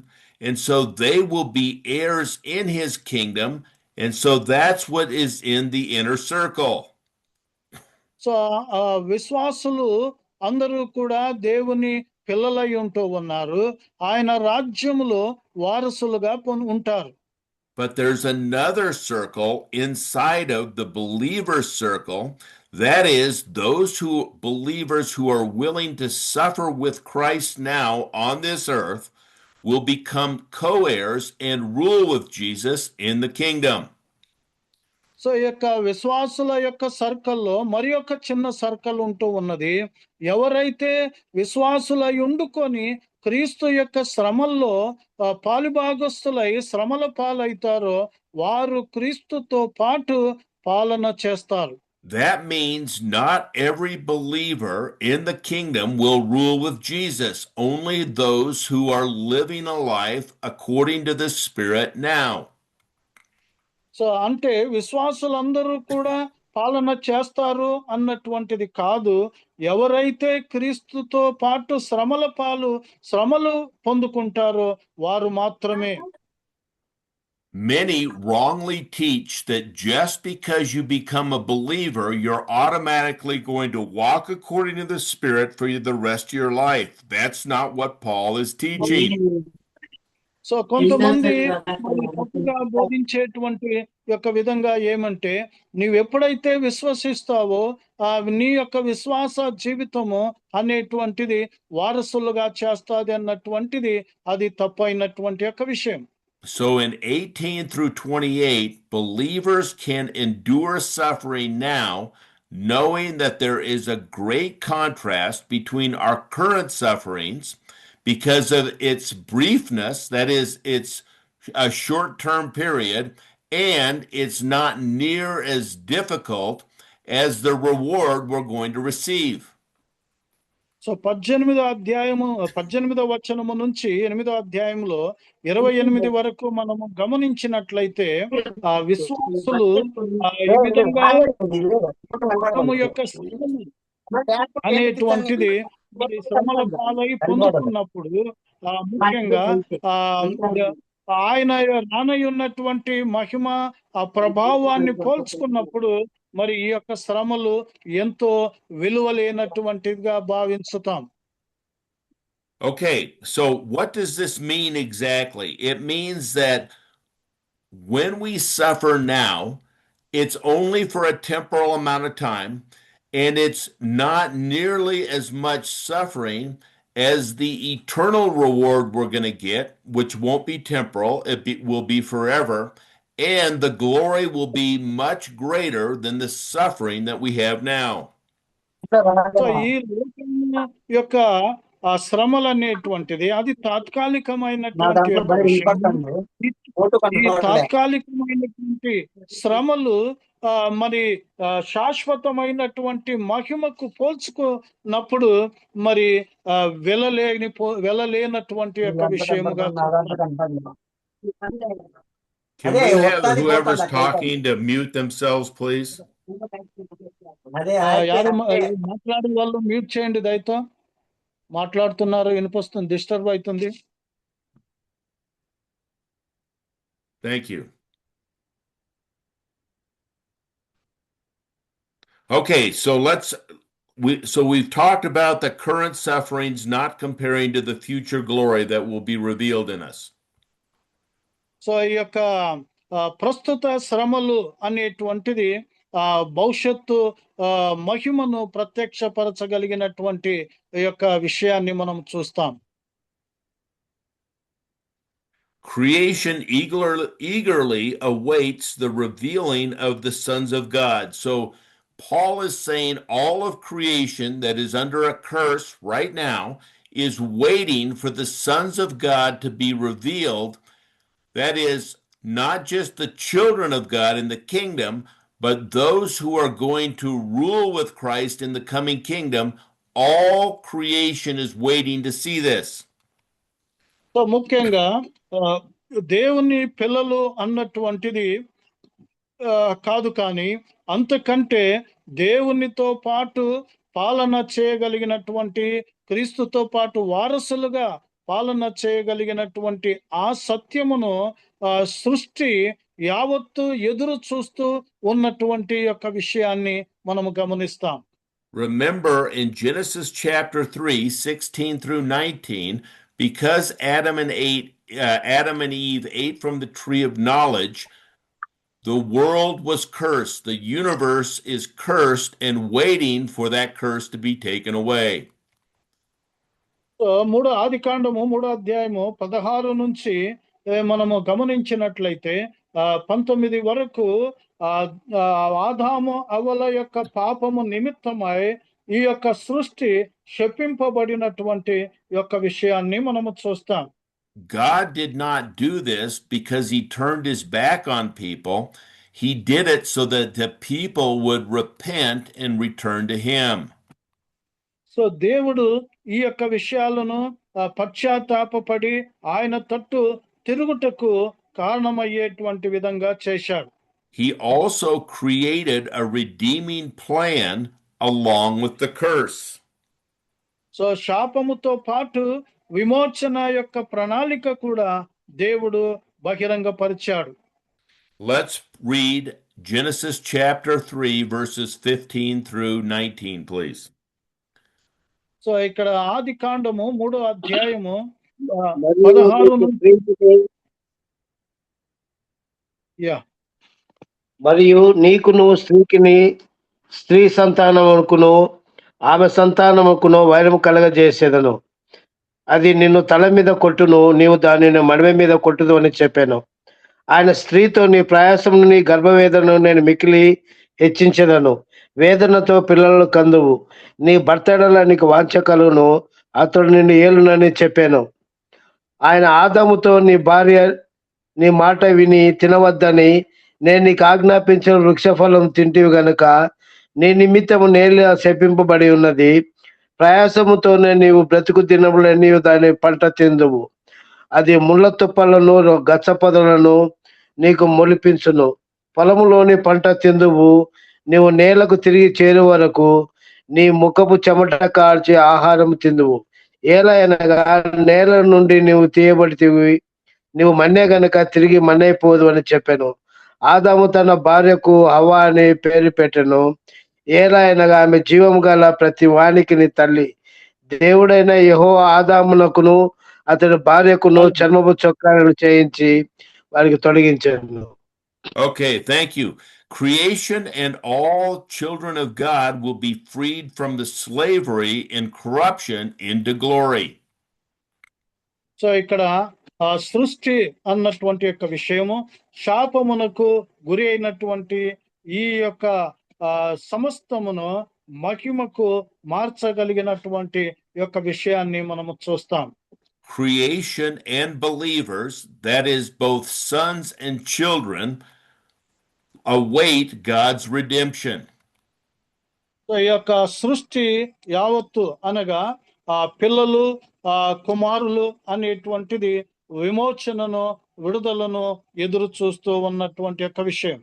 and so they will be heirs in his kingdom, and so that's what is in the inner circle. So విశ్వాసులు అందరూ కూడా దేవుని పిల్లలై ఉంటూ ఉన్నారు. ఆయన రాజ్యములో వారసులుగా ఉంటారు. But there's another circle inside of the believer circle. That is, those believers who are willing to suffer with Christ now on this earth will become co-heirs and rule with Jesus in the kingdom. So ఈ యొక్క విశ్వాసుల యొక్క సర్కిల్లో మరి ఒక చిన్న circle ఉంటూ ఉన్నది. ఎవరైతే విశ్వాసులై ఉండుకొని క్రీస్తు యొక్క శ్రమల్లో పాలుభాగస్తులై శ్రమల పాలైతారో వారు క్రీస్తుతో పాటు పాలన చేస్తారు. That means not every believer in the kingdom will rule with Jesus. Only those who are living a life according to the Spirit now. So అంటే విశ్వాసులందరూ కూడా పాలన చేస్తారు అన్నటువంటిది కాదు. ఎవరైతే క్రీస్తుతో పాటు శ్రమలు పొందుకుంటారో వారు మాత్రమే. Many wrongly teach that just because you become a believer, you're automatically going to walk according to the Spirit for the rest of your life. That's not what Paul is teaching. So కొంతమంది తప్పుగా బోధించేటువంటి యొక్క విధంగా ఏమంటే, నీవు ఎప్పుడైతే విశ్వసిస్తావో నీ యొక్క విశ్వాస జీవితము అనేటువంటిది వారసులుగా చేస్తాది అన్నటువంటిది అది తప్పైనటువంటి యొక్క విషయం. So in 18 through 28, believers can endure suffering now, knowing that there is a great contrast between our current sufferings because of its briefness, that is, it's a short-term period, and it's not near as difficult as the reward we're going to receive. So 18వ వచనము నుంచి 8వ అధ్యాయంలో 28 వరకు మనము గమనించినట్లయితే ఆ విశ్వాసులు ఈ విధంగా యొక్క అనేటువంటిది మరి శ్రమల పాలై పొందుతున్నప్పుడు ముఖ్యంగా ఆయన రానయ్యున్నటువంటి మహిమ ఆ ప్రభావాన్ని పోల్చుకున్నప్పుడు మరి ఈ యొక్క శ్రమలు ఎంతో విలువలేనటువంటిదిగా భావించుతాం. Okay, so what does this mean exactly? It means that when we suffer now, it's only for a temporal amount of time, and it's not nearly as much suffering as the eternal reward we're going to get, which won't be temporal, will be forever, and the glory will be much greater than the suffering that we have now. So ఈ లోకం యొక్క ఆ శ్రమలు అనేటువంటిది అది తాత్కాలికమైనటువంటి యొక్క విషయం. ఈ తాత్కాలికమైనటువంటి శ్రమలు మరి శాశ్వతమైనటువంటి మహిమకు పోల్చుకున్నప్పుడు మరి వెళ్ళలేనటువంటి యొక్క విషయముగా Can we have whoever's talking to mute themselves, please? మాట్లాడే వాళ్ళు మ్యూట్ చేయండి దయతో. మాట్లాడుతున్నారు, వినిపిస్తుంది, డిస్టర్బ్ అవుతుంది. Thank you. Okay, so we've talked about the current sufferings not comparing to the future glory that will be revealed in us. So ఈ యొక్క ప్రస్తుత శ్రమలు అనేటువంటిది భవిష్యత్తు మహిమను ప్రత్యక్షపరచగలిగినటువంటి యొక్క విషయాన్ని మనం చూస్తాం. Creation eagerly awaits the revealing of the sons of God. So Paul is saying all of creation that is under a curse right now is waiting for the sons of God to be revealed. That is, not just the children of God in the kingdom, but those who are going to rule with Christ in the coming kingdom. All creation is waiting to see this. So ముఖ్యంగా దేవుని పిల్లలు అన్నటువంటిది కాదు, కానీ అంతకంటే దేవునితో పాటు పాలన చేయగలిగినటువంటి, క్రీస్తుతో పాటు వారసులుగా పాలన చేయగలిగినటువంటి ఆ సత్యమును సృష్టి యావత్తు ఎదురు చూస్తూ ఉన్నటువంటి యొక్క విషయాన్ని మనము గమనిస్తాం. Remember in Genesis chapter 3, 16 through 19, because Adam and Eve ate from the tree of knowledge, the world was cursed. The universe is cursed and waiting for that curse to be taken away. ఆదికాండము 3వ అధ్యాయము 16 నుంచి మనము గమనించినట్లయితే 19 వరకు ఆదాము అవ్వల యొక్క పాపము నిమిత్తమై ఈ యొక్క సృష్టి శపింపబడినటువంటి యొక్క విషయాన్ని మనము చూస్తాం. God did not do this because he turned his back on people. He did it so that the people would repent and return to him. So దేవుడు ఈ యొక్క విషయాలను పశ్చాత్తాపపడి ఆయన తట్టు తిరుగుటకు కారణమయ్యేటువంటి విధంగా చేశాడు. He also created a redeeming plan along with the curse. So శాపముతో పాటు విమోచన యొక్క ప్రణాళిక కూడా దేవుడు బహిరంగపరిచాడు. Let's read Genesis chapter 3 verses 15 through 19, please. So ఇక్కడ ఆదికాండము 3వ అధ్యాయము 16 మరియు నీకును స్త్రీ సంతానముకును ఆమె సంతానముకును వైరము కలగజేసేదను. అది నిన్ను తల మీద కొట్టును, నీవు దానిని మడమ మీద కొట్టుదు అని చెప్పాను. ఆయన స్త్రీతో నీ ప్రయాసమును నీ గర్భవేదనను నేను మికిలి హెచ్చించదను, వేదనతో పిల్లలను కందువు, నీ భర్తడల నీకు వాంఛ కలుగును, అతడు నిన్ను ఏలునని చెప్పాను. ఆయన ఆదాముతో నీ భార్య నీ మాట విని తినవద్దని నేను నీకు ఆజ్ఞాపించిన వృక్షఫలం తింటివి గనుక నీ నిమిత్తము నేల శపింపబడి ఉన్నది. ప్రయాసముతోనే నీవు బ్రతుకు దినములన్నీ దాని పంట తిందువు. అది ముళ్ళ తుప్పలను గచ్చపొదలను నీకు మొలిపించును. పొలములోని పంట తిందువు. నీవు నేలకు తిరిగి చేరు వరకు నీ ముఖపు చెమట కార్చి ఆహారం తిందువు. ఏలయనగా నేల నుండి నీవు తీయబడితివి, నీవు మన్నే గనుక తిరిగి మన్నైపోదు అని చెప్పాను. ఆదాము తన భార్యకు హవ్వ అని పేరు పెట్టెను. ఏలయనగా ఆమె జీవము గల ప్రతి వానికి నీ తల్లి. దేవుడైన యెహోవా ఆదామునకును అతని భార్యకును చర్మపు చొక్కాలను చేయించి వారికి తొలగించాను. Okay, thank you. Creation and all children of God will be freed from the slavery and corruption into glory. So ఇక్కడ సృష్టి అన్నటువంటి యొక్క విషయము శాపమునకు గురి అయినటువంటి ఈ యొక్క సమస్తమును మహిమకు మార్చగలిగినటువంటి యొక్క విషయాన్ని మనము చూస్తాం. Creation and believers, that is both sons and children, await God's redemption. So ఈ యొక్క సృష్టి యావత్తు అనగా పిల్లలు కుమారులు అనేటువంటిది విమోచనను విడుదలను ఎదురు చూస్తూ ఉన్నటువంటి యొక్క విషయం.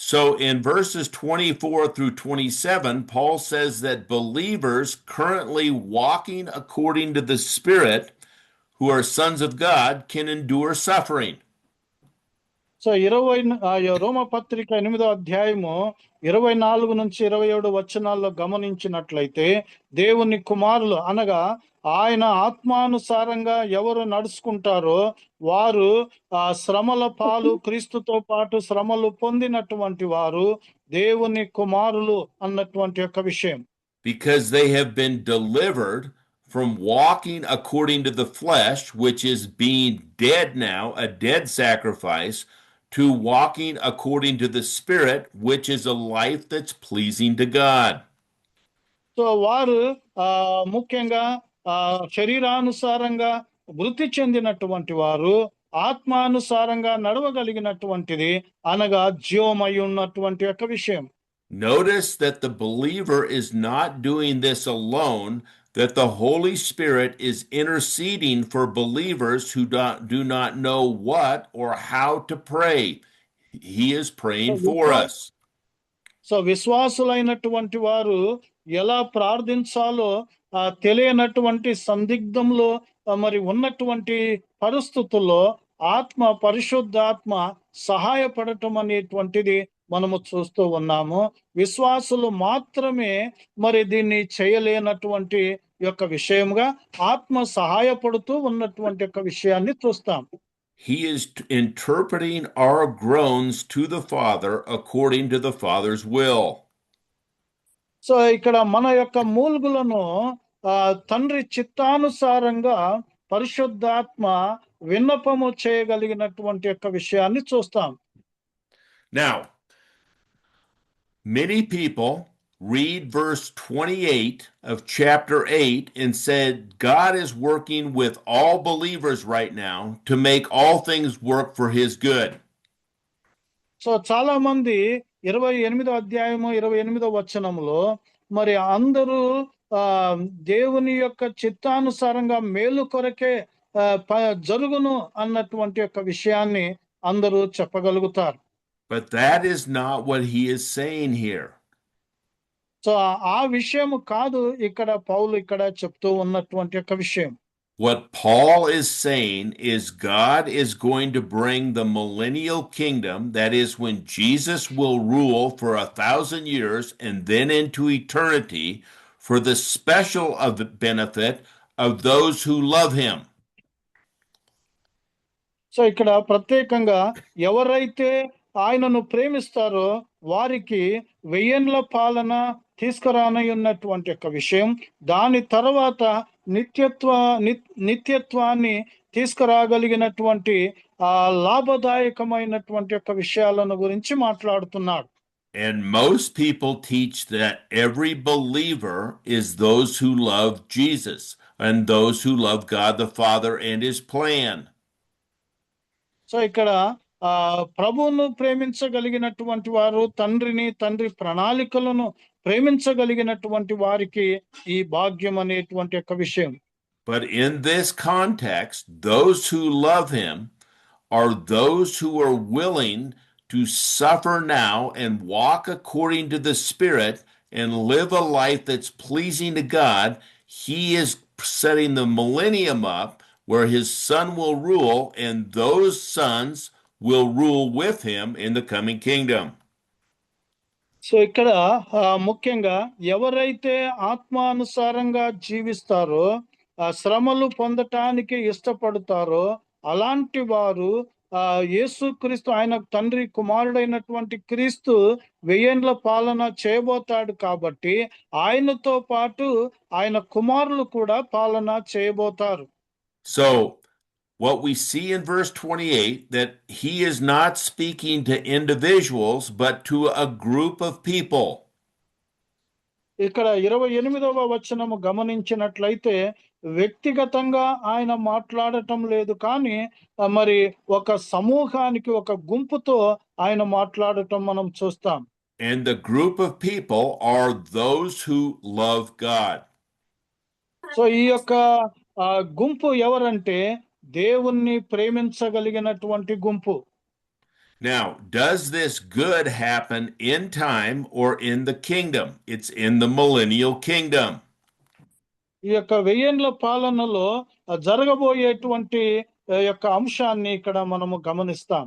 So in verses 24 through 27, Paul says that believers currently walking according to the Spirit, who are sons of God, can endure suffering. So రోమపత్రిక 8వ అధ్యాయము 24 నుంచి 27 వచనాల్లో గమనించినట్లయితే దేవుని కుమారులు అనగా ఆయన ఆత్మానుసారంగా ఎవరు నడుచుకుంటారో వారు శ్రమల పాలు క్రీస్తుతో పాటు శ్రమలు పొందినటువంటి వారు దేవుని కుమారులు అన్నటువంటి యొక్క విషయం. Because they have been delivered from walking according to the flesh, which is being dead now, a dead sacrifice, to walking according to the Spirit, which is a life that's pleasing to God. So వారు ముఖ్యంగా శరీరానుసారంగా వృద్ధి చెందినటువంటి వారు ఆత్మానుసారంగా నడవగలిగినటువంటిది అనగా జీవమై ఉన్నటువంటి యొక్క విషయం. Notice that the believer is not doing this alone, that the Holy Spirit is interceding for believers who do not know what or how to pray. He is praying for us. So విశ్వాసులైనటువంటి వారు ఎలా ప్రార్థించాలో తెలియనటువంటి సందిగ్ధంలో మరి ఉన్నటువంటి పరిస్థితుల్లో పరిశుద్ధాత్మ సహాయపడటం అనేటువంటిది మనము చూస్తూ ఉన్నాము. విశ్వాసులు మాత్రమే మరి దీన్ని చేయలేనటువంటి యొక్క విషయంగా ఆత్మ సహాయపడుతూ ఉన్నటువంటి యొక్క విషయాన్ని చూస్తాం. He is interpreting our groans to the Father according to the Father's will. So ఇక్కడ మన యొక్క మూల్గులను తండ్రి చిత్తానుసారంగా పరిశుద్ధాత్మ విన్నపము చేయగలిగినటువంటి యొక్క విషయాన్ని చూస్తాం. Now, many people read verse 28 of chapter 8 and said God is working with all believers right now to make all things work for his good. So చాలా మంది 28వ అధ్యాయము 28వ వచనంలో మరి అందరూ దేవుని యొక్క చిత్తానుసారంగా మేలు కొరకే జరుగును అన్నటువంటి యొక్క విషయాన్ని అందరూ చెప్పగలుగుతారు. But that is not what he is saying here. So ఆ విషయం కాదు ఇక్కడ పౌలు ఇక్కడ చెప్తూ ఉన్నటువంటి యొక్క విషయం. What Paul is saying is God is going to bring the millennial kingdom, that is when Jesus will rule for 1,000 years and then into eternity for the special of the benefit of those who love him. So ఇక్కడ ప్రత్యేకంగా ఎవరైతే ఆయనను ప్రేమిస్తారో వారికి 1000 ఏండ్ల పాలన తీసుకురానయ్యున్నటువంటి యొక్క విషయం, దాని తర్వాత నిత్యత్వాన్ని తీసుకురాగలిగినటువంటి లాభదాయకమైనటువంటి యొక్క విషయాలను గురించి మాట్లాడుతున్నాడు. And most people teach that every believer is those who love Jesus and those who love God the Father and his plan. So ఇక్కడ ప్రభువును ప్రేమించగలిగినటువంటి వారు తండ్రి ప్రణాళికలను ప్రేమించగలిగినటువంటి వారికి ఈ భాగ్యం అనేటువంటి యొక్క విషయం. But in this context, those who love him are those who are willing to suffer now and walk according to the Spirit and live a life that's pleasing to God. He is setting the millennium up where his son will rule, and those sons will rule with him in the coming kingdom. So ఇక్కడ ముఖ్యంగా ఎవరైతే ఆత్మానుసారంగా జీవిస్తారో శ్రమలు పొందటానికి ఇష్టపడతారో అలాంటి వారు యేసుక్రీస్తు ఆయన తండ్రి కుమారుడైనటువంటి క్రీస్తు 1000 ఏండ్ల పాలన చేయబోతాడు కాబట్టి ఆయనతో పాటు ఆయన కుమారులు కూడా పాలన చేయబోతారు. So what we see in verse 28, that he is not speaking to individuals, but to a group of people. ఇక్కడ 28వ వచనము గమనించినట్లయితే వ్యక్తిగతంగా ఆయన మాట్లాడటం లేదు, కానీ మరి ఒక సమూహానికి ఒక గుంపుతో ఆయన మాట్లాడటం మనం చూస్తాం. And the group of people are those who love God. So ఈ యొక్క గుంపు ఎవరంటే దేవుణ్ణి ప్రేమించగలిగినటువంటి గుంపు. Now, does this good happen in time or in the kingdom? It's in the millennial kingdom. ఈ యొక్క 1000 ఏండ్ల పాలనలో జరగబోయేటువంటి యొక్క అంశాన్ని ఇక్కడ మనము గమనిస్తాం.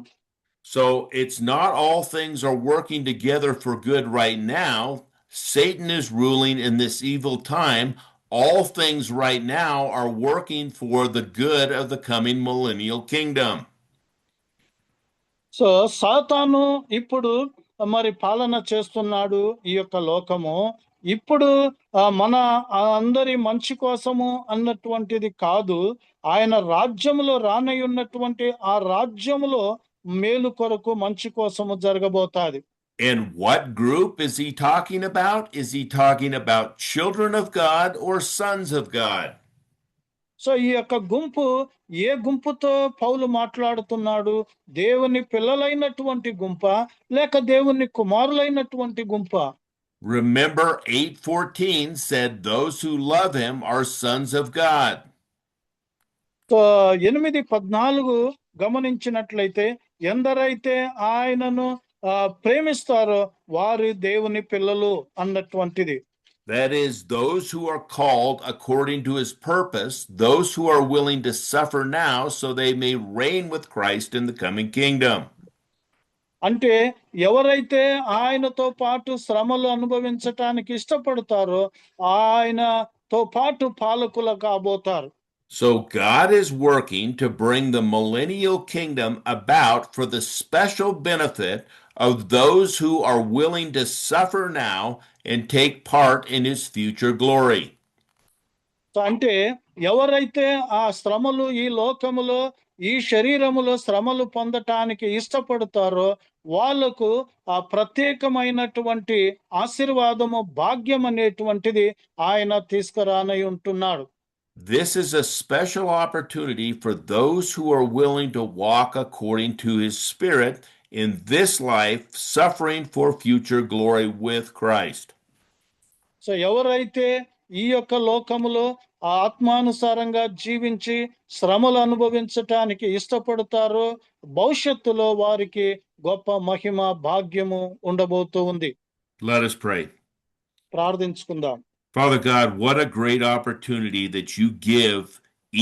So it's not all things are working together for good right now. Satan is ruling in this evil time. All things right now are working for the good of the coming millennial kingdom. So సాతాను ఇప్పుడు మరి పాలన చేస్తున్నాడు ఈ యొక్క లోకము. ఇప్పుడు మన అందరి మంచి కోసము అన్నటువంటిది కాదు, ఆయన రాజ్యములో రానయ్యున్నటువంటి ఆ రాజ్యములో మేలు కొరకు మంచి కోసము జరగబోతాది. And what group is he talking about? Is he talking about children of God or sons of God? So ఈ యొక్క గుంపు ఏ గుంపుతో పౌలు మాట్లాడుతున్నాడు? దేవుని పిల్లలైనటువంటి గుంప లేక దేవుని కుమారులైనటువంటి గుంప? Remember 8:14 said those who love him are sons of God. So 8:14 గమనించినట్లయితే ఎందరైతే ఆయనను ప్రేమిస్తారో వారు దేవుని పిల్లలు అన్నటువంటిది. That is, those who are called according to his purpose, those who are willing to suffer now so they may reign with Christ in the coming kingdom. అంటే ఎవరైతే ఆయనతో పాటు శ్రమలు అనుభవించటానికి ఇష్టపడతారో ఆయనతో పాటు పాలకులు కాబోతారు. So God is working to bring the millennial kingdom about for the special benefit of those who are willing to suffer now and take part in his future glory. అంటే ఎవరైతే ఆ శ్రమలు ఈ లోకములో ఈ శరీరములో శ్రమలు పొందటానికి ఇష్టపడతారో వాళ్లకు ఆ ప్రత్యేకమైనటువంటి ఆశీర్వాదము భాగ్యం అనేటువంటిది ఆయన తీసుకురానై ఉంటున్నాడు. This is a special opportunity for those who are willing to walk according to his spirit in this life, suffering for future glory with Christ. So ఎవరైతే ఈ యొక్క లోకములో ఆత్మానుసారంగా జీవించి శ్రమలు అనుభవించటానికి ఇష్టపడతారో భవిష్యత్తులో వారికి గొప్ప మహిమ భాగ్యము ఉండబోతూ ఉంది. Let us pray. ప్రార్థించుకుందాం. Father God, what a great opportunity that you give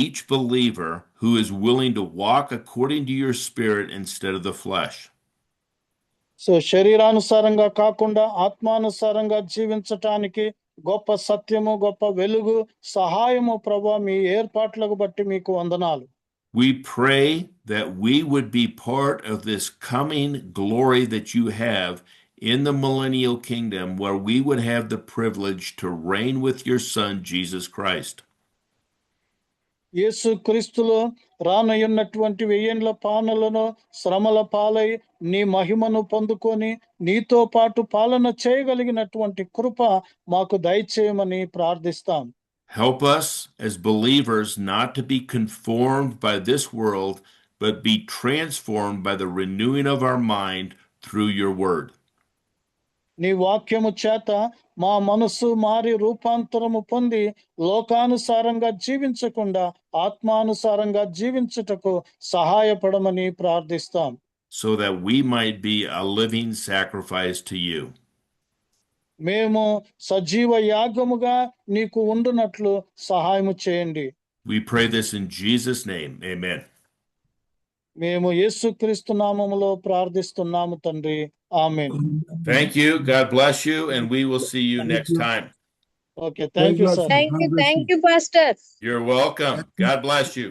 each believer who is willing to walk according to your spirit instead of the flesh. So శరీరానుసారంగా కాకుండా ఆత్మానుసారంగా జీవించటానికి గొప్ప సత్యము గొప్ప వెలుగు సహాయము ప్రభువా మీ ఏర్పాట్లకు బట్టి మీకు వందనాలు. We pray that we would be part of this coming glory that you have in the millennial kingdom, where we would have the privilege to reign with your Son, Jesus Christ. యేసు క్రీస్తులో రానయ్యున్నటువంటి 1000 ఏండ్ల పాలనలో శ్రమల పాలై నీ మహిమను పొందుకొని నీతో పాటు పాలన చేయగలిగినటువంటి కృప మాకు దయచేయమని ప్రార్థిస్తాం. Help us as believers not to be conformed by this world, but be transformed by the renewing of our mind through your word. నీ వాక్యము చేత మా మనసు మారి రూపాంతరము పొంది లోకానుసారంగా జీవించకుండా ఆత్మానుసారంగా జీవించుటకు సహాయపడమని ప్రార్థిస్తాం. So that we might be a living sacrifice to you. మేము సజీవ యాగముగా నీకు ఉండునట్లు సహాయము చేయండి. We pray this in Jesus' name. Amen. మేము యేసుక్రీస్తు నామములో ప్రార్థిస్తున్నాము తండ్రి. ఆమేన్. Thank you. God bless you, and we will see you next time. Okay, thank you sir. Thank you, Pastor. You're welcome. God bless you.